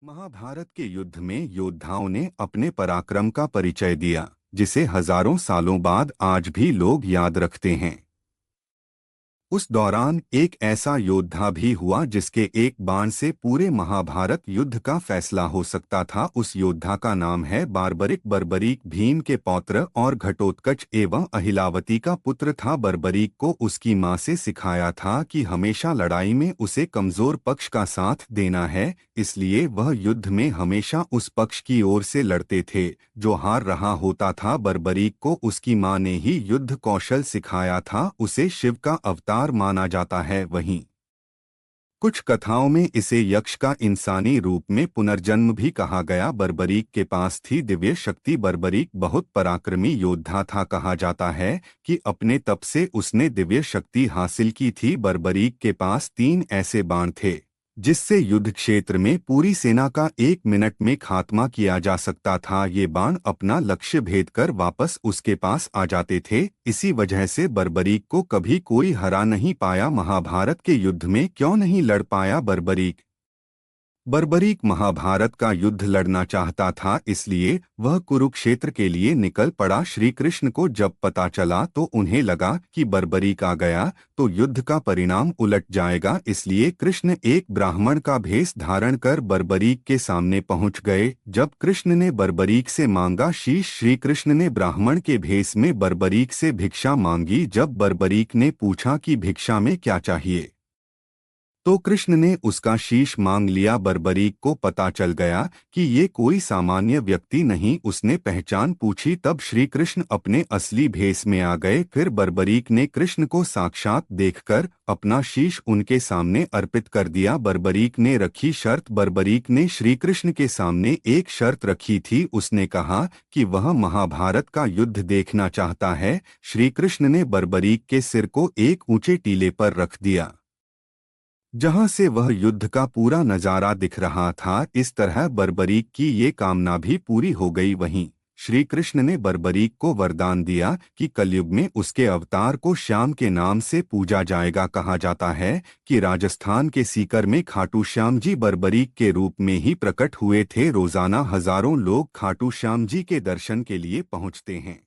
महाभारत के युद्ध में योद्धाओं ने अपने पराक्रम का परिचय दिया, जिसे हजारों सालों बाद आज भी लोग याद रखते हैं। उस दौरान एक ऐसा योद्धा भी हुआ जिसके एक बाण से पूरे महाभारत युद्ध का फैसला हो सकता था। उस योद्धा का नाम है बर्बरीक। बर्बरीक भीम के पौत्र और घटोत्कच एवं अहिलावती का पुत्र था। बर्बरीक को उसकी मां से सिखाया था कि हमेशा लड़ाई में उसे कमजोर पक्ष का साथ देना है, इसलिए वह युद्ध में हमेशा उस पक्ष की ओर से लड़ते थे जो हार रहा होता था। बर्बरीक को उसकी मां ने ही युद्ध कौशल सिखाया था। उसे शिव का अवतार माना जाता है। वहीं कुछ कथाओं में इसे यक्ष का इंसानी रूप में पुनर्जन्म भी कहा गया। बर्बरीक के पास थी दिव्य शक्ति। बर्बरीक बहुत पराक्रमी योद्धा था। कहा जाता है कि अपने तप से उसने दिव्य शक्ति हासिल की थी। बर्बरीक के पास 3 ऐसे बाण थे जिससे युद्ध क्षेत्र में पूरी सेना का 1 मिनट में खात्मा किया जा सकता था। ये बाण अपना लक्ष्य भेद कर वापस उसके पास आ जाते थे। इसी वजह से बर्बरीक को कभी कोई हरा नहीं पाया। महाभारत के युद्ध में क्यों नहीं लड़ पाया बर्बरीक? बर्बरीक महाभारत का युद्ध लड़ना चाहता था, इसलिए वह कुरुक्षेत्र के लिए निकल पड़ा। श्री कृष्ण को जब पता चला तो उन्हें लगा कि बर्बरीक आ गया तो युद्ध का परिणाम उलट जाएगा, इसलिए कृष्ण एक ब्राह्मण का भेष धारण कर बर्बरीक के सामने पहुंच गए। जब कृष्ण ने बर्बरीक से मांगा शीश, श्री कृष्ण ने ब्राह्मण के भेष में बर्बरीक से भिक्षा मांगी। जब बर्बरीक ने पूछा कि भिक्षा में क्या चाहिए, तो कृष्ण ने उसका शीश मांग लिया। बर्बरीक को पता चल गया कि ये कोई सामान्य व्यक्ति नहीं। उसने पहचान पूछी, तब श्री कृष्ण अपने असली भेष में आ गए। फिर बर्बरीक ने कृष्ण को साक्षात देखकर अपना शीश उनके सामने अर्पित कर दिया। बर्बरीक ने रखी शर्त। बर्बरीक ने श्री कृष्ण के सामने एक शर्त रखी थी। उसने कहा कि वह महाभारत का युद्ध देखना चाहता है। श्री कृष्ण ने बर्बरीक के सिर को एक ऊंचे टीले पर रख दिया, जहां से वह युद्ध का पूरा नजारा दिख रहा था। इस तरह बर्बरीक की ये कामना भी पूरी हो गई। वहीं श्री कृष्ण ने बर्बरीक को वरदान दिया कि कलयुग में उसके अवतार को श्याम के नाम से पूजा जाएगा। कहा जाता है कि राजस्थान के सीकर में खाटू श्याम जी बर्बरीक के रूप में ही प्रकट हुए थे। रोजाना हजारों लोग खाटू श्याम जी के दर्शन के लिए पहुंचते हैं।